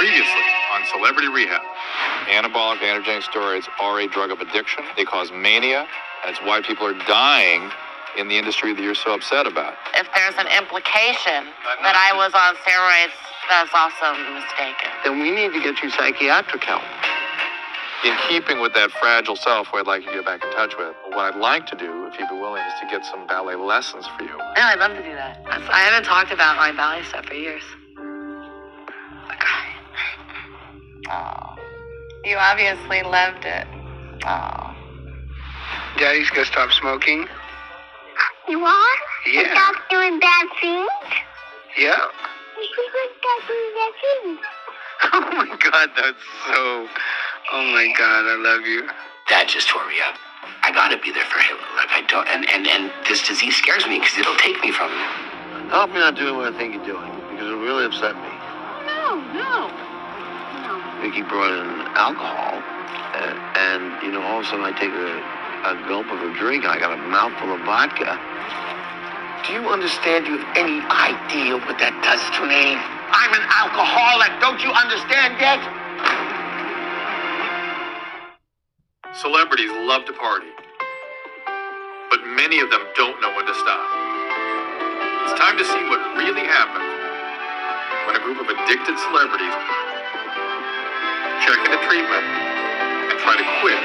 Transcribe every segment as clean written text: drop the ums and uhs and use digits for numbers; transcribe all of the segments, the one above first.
Previously on Celebrity Rehab. Anabolic androgenic steroids are a drug of addiction. They cause mania, and it's why people are dying in the industry that you're so upset about. If there's an implication that I was on steroids, that's also mistaken. Then we need to get you psychiatric help. In keeping with that fragile self who I'd like you to get back in touch with, what I'd like to do, if you'd be willing, is to get some ballet lessons for you. Yeah, I'd love to do that. I haven't talked about my ballet stuff for years. Oh, you obviously loved it. Oh. Daddy's gonna stop smoking. You are? Yeah. Stop doing bad things? Yeah. You should stop doing bad things. Oh my God, that's so... Oh my God, I love you. Dad just tore me up. I gotta be there for him. Like I don't, and this disease scares me because it'll take me from him. I hope you're not doing what I think you're doing, because it'll really upset me. No. Vicky brought in alcohol, and you know, all of a sudden I take a gulp of a drink, I got a mouthful of vodka. Do you understand? Do you have any idea what that does to me? I'm an alcoholic. Don't you understand yet? Celebrities love to party, but many of them don't know when to stop. It's time to see what really happens when a group of addicted celebrities check into treatment and try to quit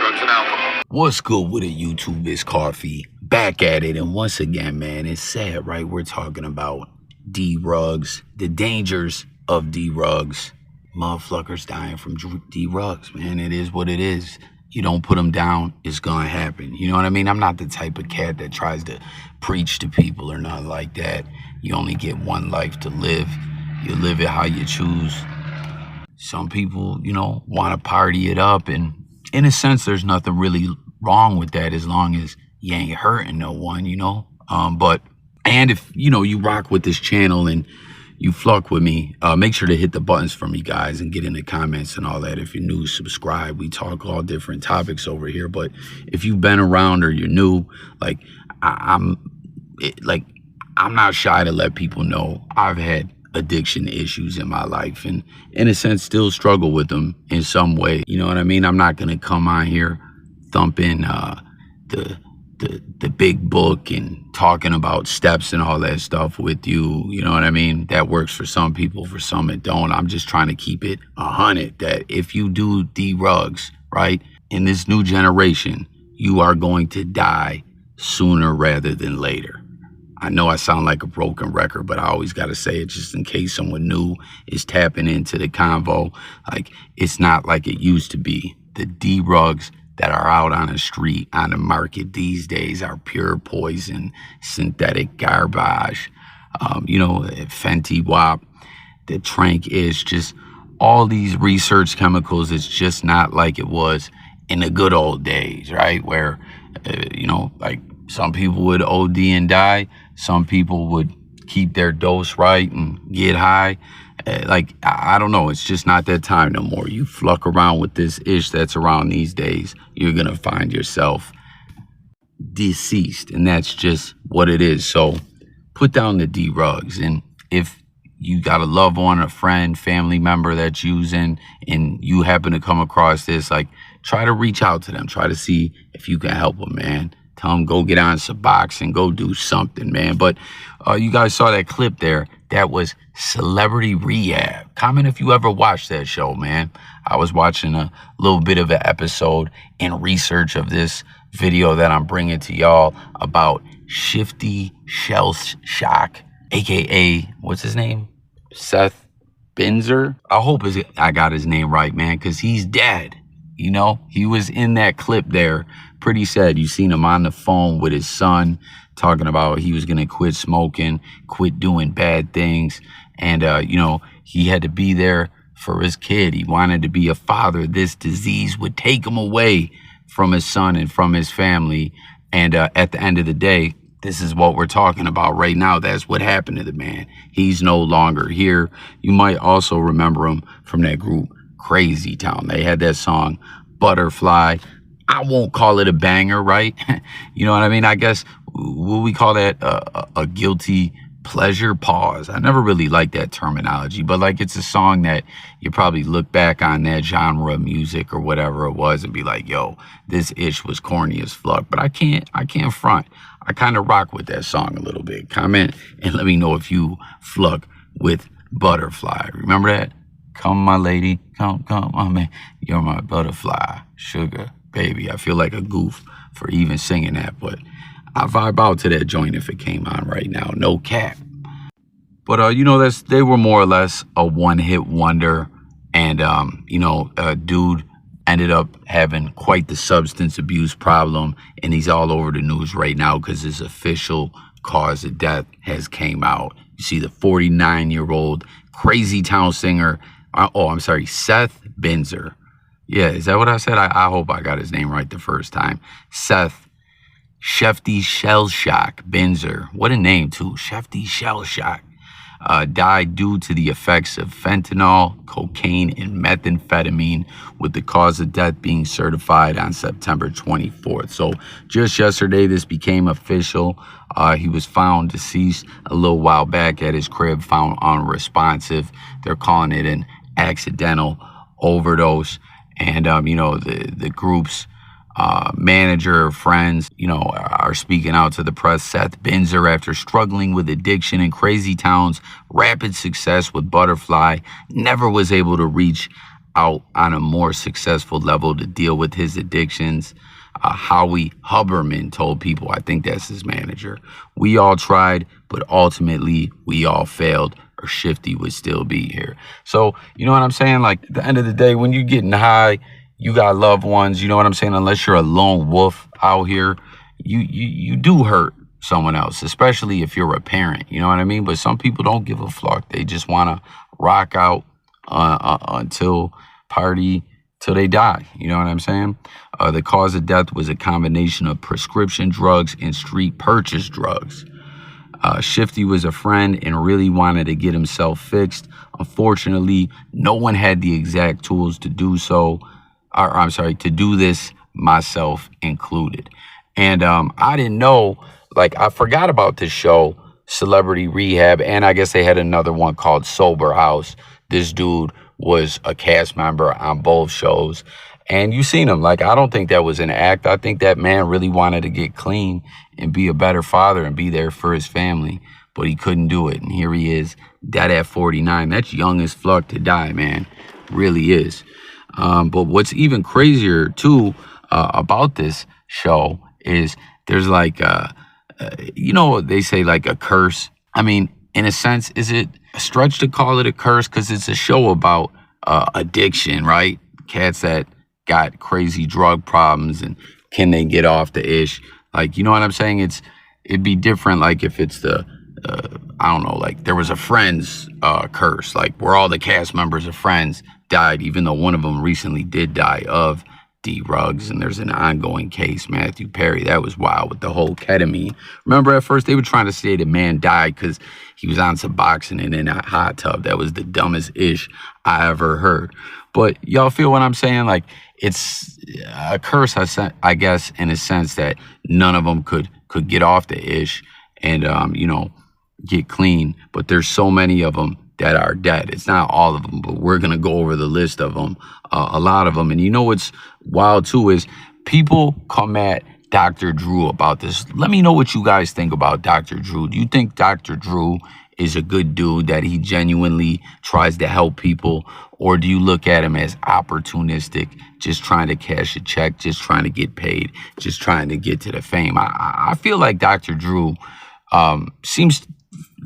drugs and alcohol. What's good with it, YouTube? It's Coffee. Back at it, and once again, man, it's sad, right? We're talking about D-Rugs, the dangers of D-Rugs. Motherfuckers dying from D-Rugs, man. It is what it is. You don't put them down, it's gonna happen. You know what I mean? I'm not the type of cat that tries to preach to people or nothing like that. You only get one life to live. You live it how you choose. Some people, you know, want to party it up, and in a sense, there's nothing really wrong with that as long as you ain't hurting no one, you know? And if, you know, you rock with this channel and you fluck with me, make sure to hit the buttons for me, guys, and get in the comments and all that. If you're new, subscribe. We talk all different topics over here. But if you've been around or you're new, like, I'm not shy to let people know I've had addiction issues in my life, and in a sense still struggle with them in some way. You know what I mean? I'm not gonna come on here thumping the big book and talking about steps and all that stuff with you. You know what I mean? That works for some people, for some it don't. I'm just trying to keep it 100 that if you do D-Rugs, right, in this new generation, you are going to die sooner rather than later. I know I sound like a broken record, but I always got to say it just in case someone new is tapping into the convo. Like, it's not like it used to be. The D-Rugs that are out on the street, on the market these days are pure poison, synthetic garbage. You know, Fenty Wap, the Trank is just all these research chemicals. It's just not like it was in the good old days, right? Where, you know, like some people would OD and die. Some people would keep their dose right and get high. Like, I don't know. It's just not that time no more. You fluck around with this ish that's around these days, you're going to find yourself deceased. And that's just what it is. So put down the D-Rugs. And if you got a loved one, a friend, family member that's using, and you happen to come across this, like, try to reach out to them. Try to see if you can help them, man. Tell them, go get on some boxing, go do something, man. But you guys saw that clip there. That was Celebrity Rehab. Comment if you ever watched that show, man. I was watching a little bit of an episode in research of this video that I'm bringing to y'all about Shifty Shellshock, a.k.a. what's his name? Seth Binzer. I hope I got his name right, man, because he's dead. You know, he was in that clip there. Pretty sad. You seen him on the phone with his son talking about he was going to quit smoking, quit doing bad things. And, you know, he had to be there for his kid. He wanted to be a father. This disease would take him away from his son and from his family. And at the end of the day, this is what we're talking about right now. That's what happened to the man. He's no longer here. You might also remember him from that group Crazy Town. They had that song Butterfly. I won't call it a banger, right? You know what I mean? I guess, will we call that a guilty Pleasure Pause. I never really liked that terminology, but like it's a song that you probably look back on that genre of music or whatever it was and be like, yo, this ish was corny as fuck. But I can't front. I kind of rock with that song a little bit. Comment and let me know if you fluck with Butterfly. Remember that? Come, my lady, come, my man. You're my butterfly, sugar, baby. I feel like a goof for even singing that, but I vibe out to that joint if it came on right now. No cap. But, you know, they were more or less a one-hit wonder. And, you know, dude ended up having quite the substance abuse problem. And he's all over the news right now because his official cause of death has came out. You see the 49-year-old Crazy Town singer. Seth Binzer. Yeah, is that what I said? I hope I got his name right the first time. Seth Shifty Shellshock Binzer. What a name, too. Shifty Shellshock. Died due to the effects of fentanyl, cocaine, and methamphetamine, with the cause of death being certified on September 24th. So just yesterday, this became official. He was found deceased a little while back at his crib, found unresponsive. They're calling it an accidental overdose. And, you know, the group's manager, friends, you know, are speaking out to the press. Seth Binzer, after struggling with addiction and Crazy Town's rapid success with Butterfly, never was able to reach out on a more successful level to deal with his addictions. Howie Huberman told People, I think that's his manager, "We all tried, but ultimately we all failed, or Shifty would still be here." So, you know what I'm saying? Like, at the end of the day, when you're getting high, you got loved ones, you know what I'm saying? Unless you're a lone wolf out here, you do hurt someone else, especially if you're a parent, you know what I mean? But some people don't give a fuck. They just want to rock out until party till they die, you know what I'm saying? The cause of death was a combination of prescription drugs and street purchase drugs. Shifty was a friend and really wanted to get himself fixed. Unfortunately, no one had the exact tools to do so. To do this, myself included. And I didn't know, like, I forgot about this show, Celebrity Rehab, and I guess they had another one called Sober House. This dude was a cast member on both shows. And you seen him. Like, I don't think that was an act. I think that man really wanted to get clean and be a better father and be there for his family. But he couldn't do it. And here he is, dead at 49. That's young as fuck to die, man. Really is. But what's even crazier, too, about this show is there's like, you know, they say like a curse. I mean, in a sense, is it a stretch to call it a curse? Because it's a show about addiction, right? Cats that got crazy drug problems and can they get off the ish? Like, you know what I'm saying? It'd be different like if it's the, I don't know, like there was a Friends curse, like where all the cast members of Friends died, even though one of them recently did die of drugs, and there's an ongoing case, Matthew Perry. That was wild with the whole ketamine. Remember, at first they were trying to say the man died because he was on Suboxone and in a hot tub. That was the dumbest ish I ever heard. But y'all feel what I'm saying? Like, it's a curse, I guess, in a sense that none of them could get off the ish and you know, get clean. But there's so many of them that are dead. It's not all of them, but we're gonna go over the list of them, a lot of them. And you know what's wild too is people come at Dr. Drew about this. Let me know what you guys think about Dr. Drew. Do you think Dr. Drew is a good dude, that he genuinely tries to help people, or do you look at him as opportunistic, just trying to cash a check, just trying to get paid, just trying to get to the fame? I feel like Dr. Drew seems,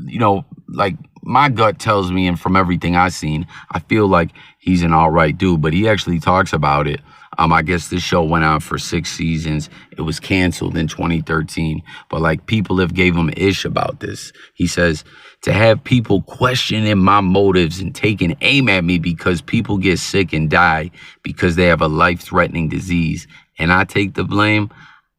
you know, like my gut tells me, and from everything I've seen, I feel like he's an all right dude, but he actually talks about it. I guess this show went on for 6 seasons. It was canceled in 2013, but like people have gave him ish about this. He says, to have people questioning my motives and taking aim at me because people get sick and die because they have a life-threatening disease and I take the blame,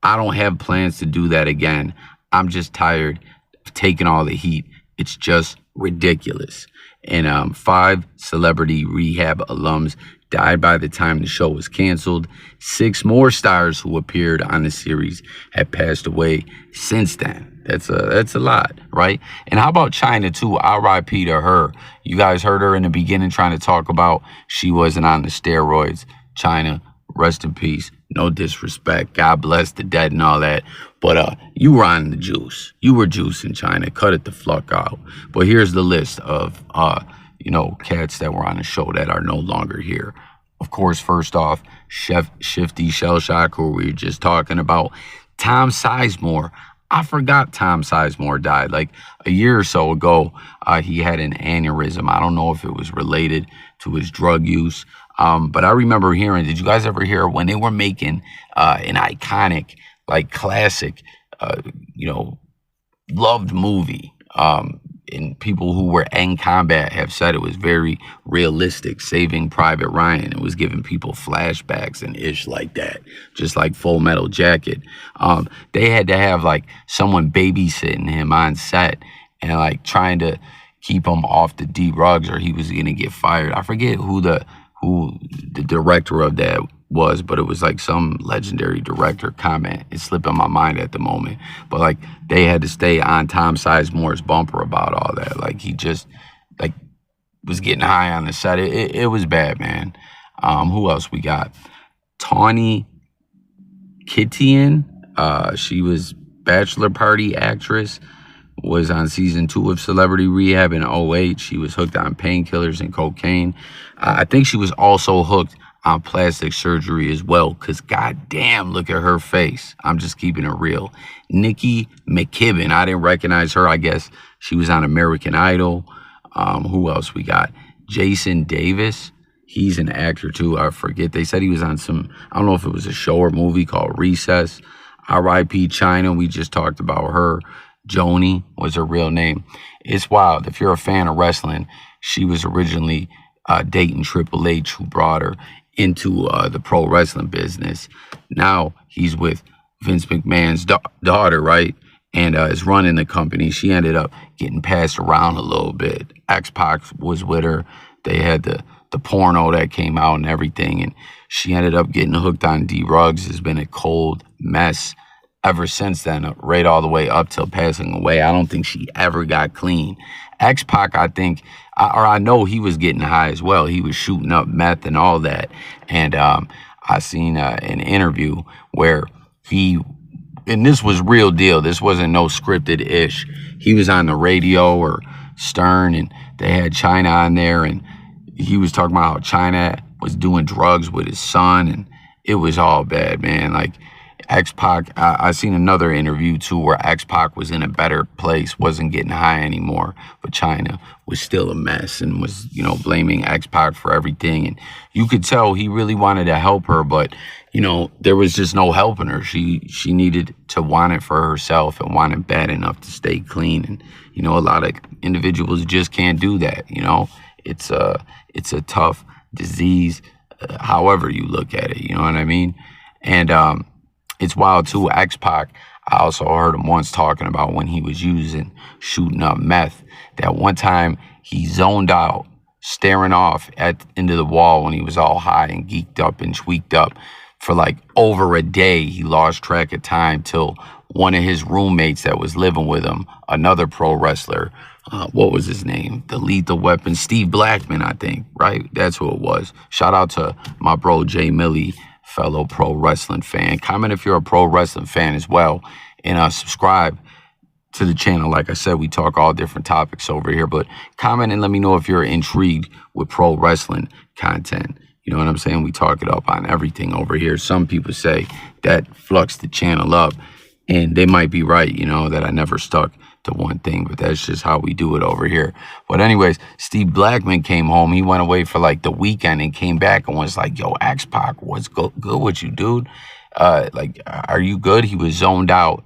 I don't have plans to do that again. I'm just tired of taking all the heat. It's just ridiculous. And 5 Celebrity Rehab alums died by the time the show was canceled. 6 more stars who appeared on the series have passed away since then. That's a lot, right? And how about China too? R.I.P. to her. You guys heard her in the beginning trying to talk about she wasn't on the steroids. China, rest in peace. No disrespect. God bless the dead and all that. But you were on the juice. You were juicing China. Cut it the fuck out. But here's the list of cats that were on the show that are no longer here. Of course, first off, Shifty Shellshock, who we were just talking about. Tom Sizemore. I forgot Tom Sizemore died. Like a year or so ago, he had an aneurysm. I don't know if it was related to his drug use. But I remember hearing, did you guys ever hear when they were making an iconic, like classic, loved movie? And people who were in combat have said it was very realistic. Saving Private Ryan, it was giving people flashbacks and ish like that, just like Full Metal Jacket. They had to have like someone babysitting him on set and like trying to keep him off the D-Rugs or he was gonna get fired. I forget who the director of that was, but it was like some legendary director comment. It's slipping my mind at the moment. But like they had to stay on Tom Sizemore's bumper about all that. Like he just like was getting high on the set. It was bad, man. Who else we got? Tawny Kitian. She was bachelor party actress. Was on season 2 of Celebrity Rehab in 2008. She was hooked on painkillers and cocaine. I think she was also hooked on plastic surgery as well, because goddamn, look at her face. I'm just keeping it real. Nikki McKibben, I didn't recognize her. I guess she was on American Idol. Who else we got? Jason Davis. He's an actor too. I forget. They said he was on some, I don't know if it was a show or movie called Recess. R.I.P. China. We just talked about her. Joni was her real name. It's wild. If you're a fan of wrestling, she was originally dating Triple H, who brought her into the pro wrestling business. Now he's with Vince McMahon's daughter, right? And is running the company. She ended up getting passed around a little bit. X-Pac was with her. They had the porno that came out and everything. And she ended up getting hooked on D-Rugs. It's been a cold mess ever since then, right all the way up till passing away. I don't think she ever got clean. X-Pac, I think, I know he was getting high as well. He was shooting up meth and all that. And I seen an interview where and this was real deal. This wasn't no scripted ish. He was on the radio or Stern, and they had China on there, and he was talking about how China was doing drugs with his son, and it was all bad, man. Like X-Pac, I seen another interview too where X-Pac was in a better place, wasn't getting high anymore, but China was still a mess and was, blaming X-Pac for everything. And you could tell he really wanted to help her, but, there was just no helping her. She needed to want it for herself and want it bad enough to stay clean. And, a lot of individuals just can't do that, It's a tough disease, however you look at it, you know what I mean? And, it's wild too. X-Pac, I also heard him once talking about when he was shooting up meth, that one time he zoned out, staring off into the wall when he was all high and geeked up and tweaked up for like over a day. He lost track of time till one of his roommates that was living with him, another pro wrestler, what was his name? The Lethal Weapon, Steve Blackman, I think, right? That's who it was. Shout out to my bro, Jay Millie, fellow pro wrestling fan. Comment if you're a pro wrestling fan as well, and subscribe to the channel. Like I said, we talk all different topics over here, but comment and let me know if you're intrigued with pro wrestling content. You know what I'm saying? We talk it up on everything over here. Some people say that flux the channel up, and they might be right, that I never stuck to one thing, but that's just how we do it over here. But anyways, Steve Blackman came home. He went away for like the weekend and came back and was like, yo, X-Pac, what's good with you, dude? Are you good? He was zoned out,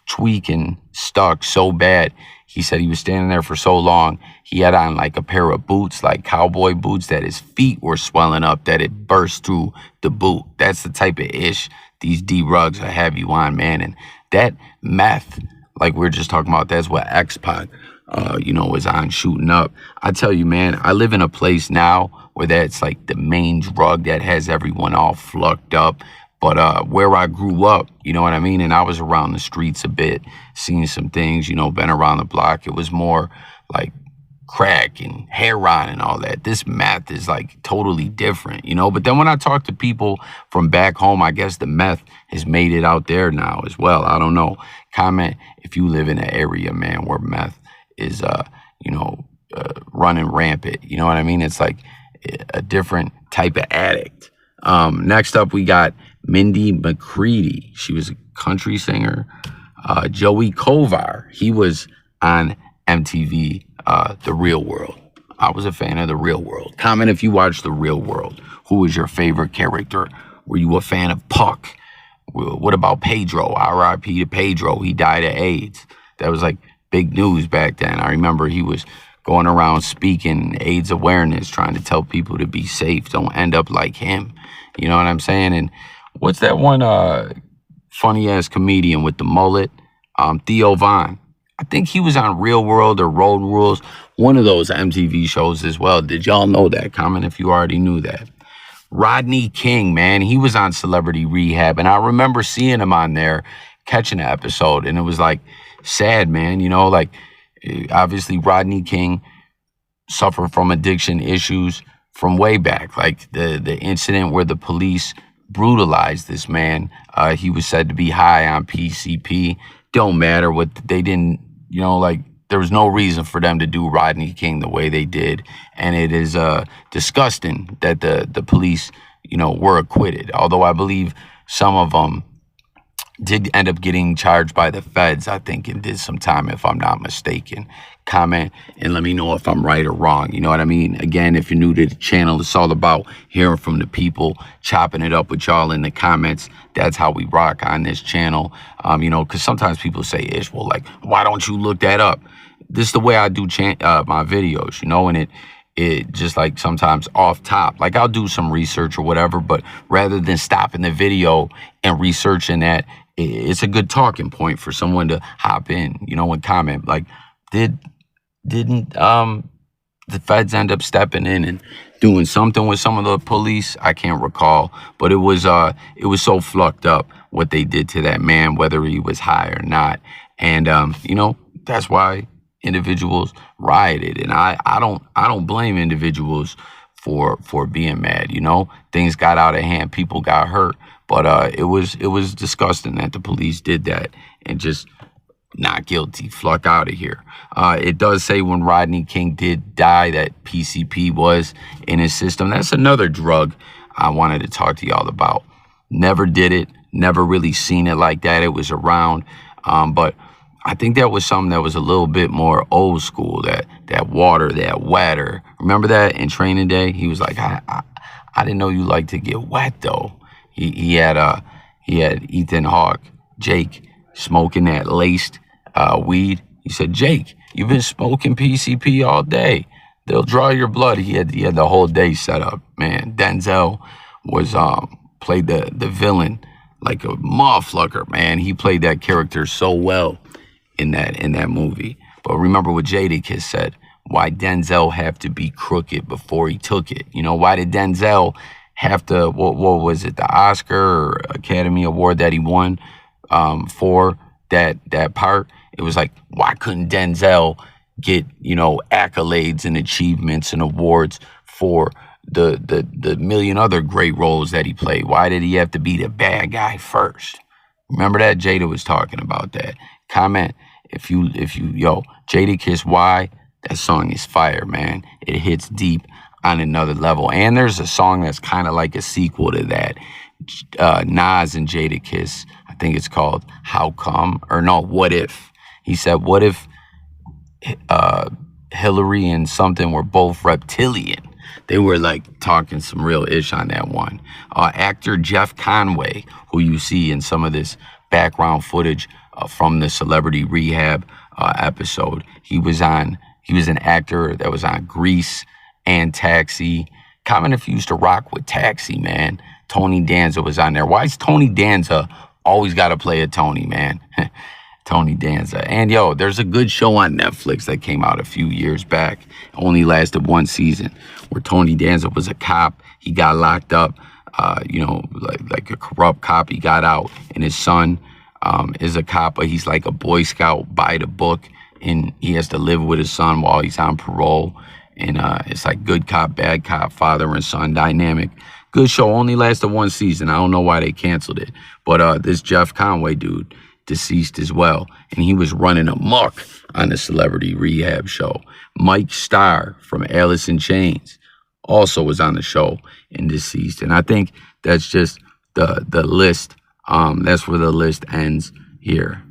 tweaking, stuck so bad. He said he was standing there for so long. He had on like a pair of boots, like cowboy boots, that his feet were swelling up, that it burst through the boot. That's the type of ish these D-Rugs will have you on, man. And that meth, like we were just talking about, that's what X-Pac, is on shooting up. I tell you, man, I live in a place now where that's like the main drug that has everyone all flucked up. But where I grew up, you know what I mean? And I was around the streets a bit, seeing some things, you know, been around the block. It was more like crack and heroin and all that. This meth is like totally different, you know? But then when I talk to people from back home, I guess the meth has made it out there now as well. I don't know. Comment if you live in an area, man, where meth is, running rampant. You know what I mean? It's like a different type of addict. Next up, we got Mindy McCready. She was a country singer. Joey Kovar. He was on MTV, The Real World. I was a fan of The Real World. Comment if you watched The Real World. Who was your favorite character? Were you a fan of Puck? What about Pedro? R.I.P. to Pedro. He died of AIDS. That was like big news back then. I remember he was going around speaking AIDS awareness, trying to tell people to be safe. Don't end up like him. You know what I'm saying? And what's that one funny-ass comedian with the mullet? Theo Von. I think he was on Real World or Road Rules, one of those MTV shows as well. Did y'all know that? Comment if you already knew that. Rodney King, man, he was on Celebrity Rehab, and I remember seeing him on there, catching an episode, and it was like sad, man. You know, like obviously Rodney King suffered from addiction issues from way back, like the incident where the police brutalized this man. He was said to be high on PCP. Don't matter what they didn't, you know, like there was no reason for them to do Rodney King the way they did. And it is disgusting that the police, you know, were acquitted. Although I believe some of them did end up getting charged by the feds, I think, and did some time, if I'm not mistaken. Comment and let me know if I'm right or wrong. You know what I mean? Again, if you're new to the channel, it's all about hearing from the people, chopping it up with y'all in the comments. That's how we rock on this channel. You know, because sometimes people say, Ish, well, like, why don't you look that up? This is the way I do my videos, you know, and it just like sometimes off top, like I'll do some research or whatever, but rather than stopping the video and researching that, it's a good talking point for someone to hop in, you know, and comment like, didn't the feds end up stepping in and doing something with some of the police? I can't recall, but it was so fucked up what they did to that man, whether he was high or not. And you know, that's why individuals rioted, and I don't blame individuals for being mad. You know, things got out of hand, people got hurt, but it was disgusting that the police did that. And just not guilty, fluck out of here. It does say when Rodney King did die that PCP was in his system. That's another drug I wanted to talk to y'all about. Never did it, never really seen it like that. It was around, but I think that was something that was a little bit more old school, that water, that wetter. Remember that in Training Day? He was like, I didn't know you like to get wet though. He had Ethan Hawke, Jake, smoking that laced weed. He said, Jake, you've been smoking PCP all day. They'll draw your blood. He had the whole day set up, man. Denzel was played the villain like a motherfucker, man. He played that character so well in that movie. But remember what Jadakiss said, why Denzel have to be crooked before he took it? You know, why did Denzel have to, what was it, the Oscar or Academy Award that he won for that part? It was like, why couldn't Denzel get, you know, accolades and achievements and awards for the million other great roles that he played? Why did he have to be the bad guy first? Remember that? Jada was talking about that. Comment if you Jadakiss, why? That song is fire, man. It hits deep on another level. And there's a song that's kind of like a sequel to that. Nas and Jadakiss, I think it's called How Come? Or no, What If? He said, what if Hillary and something were both reptilian? They were like talking some real ish on that one. Actor Jeff Conway, who you see in some of this background footage from the Celebrity Rehab episode. He was an actor that was on Grease and Taxi. Comment if you used to rock with Taxi, man. Tony Danza was on there. Why is Tony Danza always got to play a Tony, man? Tony Danza. And yo, there's a good show on Netflix that came out a few years back. Only lasted one season, where Tony Danza was a cop. He got locked up you know, like a corrupt cop. He got out, and his son is a cop, but he's like a Boy Scout by the book, and he has to live with his son while he's on parole. And it's like good cop, bad cop, father and son dynamic. Good show. Only lasted one season. I don't know why they canceled it. But this Jeff Conway dude, deceased as well, and he was running amok on the Celebrity Rehab show. Mike Starr from Alice in Chains also was on the show and deceased. And I think that's just the list. That's where the list ends here.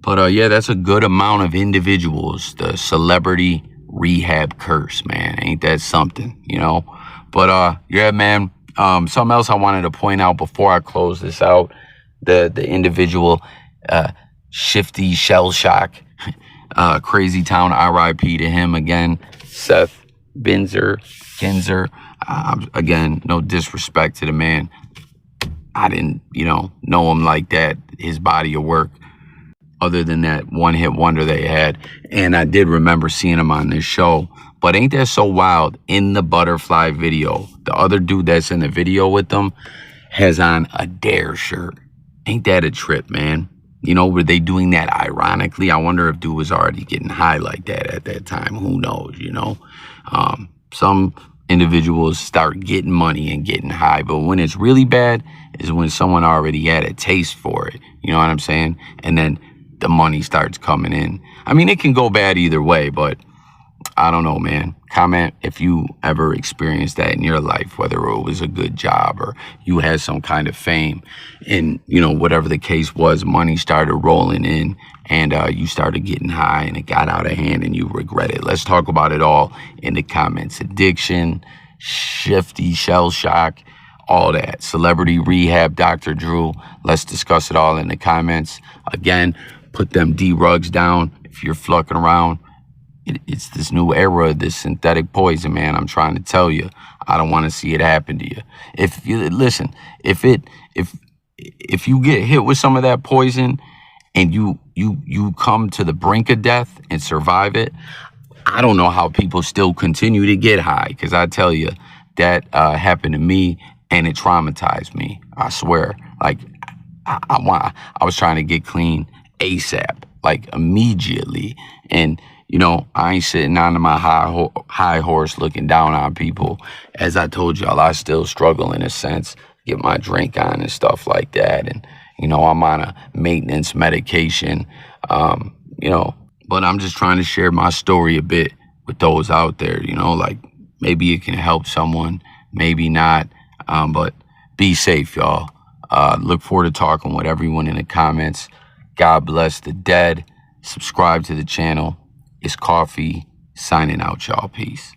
But yeah, that's a good amount of individuals. The Celebrity Rehab curse, man. Ain't that something, you know? But yeah, man. Something else I wanted to point out before I close this out. The individual Shifty Shellshock, Crazy Town, R.I.P. to him again. Seth Kinzer. Again, no disrespect to the man. I didn't, know him like that, his body of work, other than that one-hit wonder they had. And I did remember seeing him on this show. But ain't that so wild? In the Butterfly video, the other dude that's in the video with them has on a Dare shirt. Ain't that a trip, man? Were they doing that ironically? I wonder if dude was already getting high like that at that time. Who knows, Some individuals start getting money and getting high, but when it's really bad is when someone already had a taste for it. You know what I'm saying? And then the money starts coming in. I mean, it can go bad either way, but I don't know, man. Comment if you ever experienced that in your life, whether it was a good job or you had some kind of fame and, whatever the case was, money started rolling in and you started getting high and it got out of hand and you regret it. Let's talk about it all in the comments. Addiction, Shifty Shellshock, all that. Celebrity Rehab, Dr. Drew. Let's discuss it all in the comments. Again, put them D-rugs down if you're fucking around. It's this new era, this synthetic poison, man. I'm trying to tell you, I don't want to see it happen to you. If you get hit with some of that poison and you come to the brink of death and survive it, I don't know how people still continue to get high, because I tell you, that happened to me and it traumatized me. I swear. Like, I was trying to get clean ASAP, like immediately. And I ain't sitting on my high horse looking down on people. As I told y'all, I still struggle in a sense, get my drink on and stuff like that. And, I'm on a maintenance medication, but I'm just trying to share my story a bit with those out there, like maybe it can help someone, maybe not. But be safe, y'all. Look forward to talking with everyone in the comments. God bless the dead. Subscribe to the channel. It's Coffee signing out, y'all. Peace.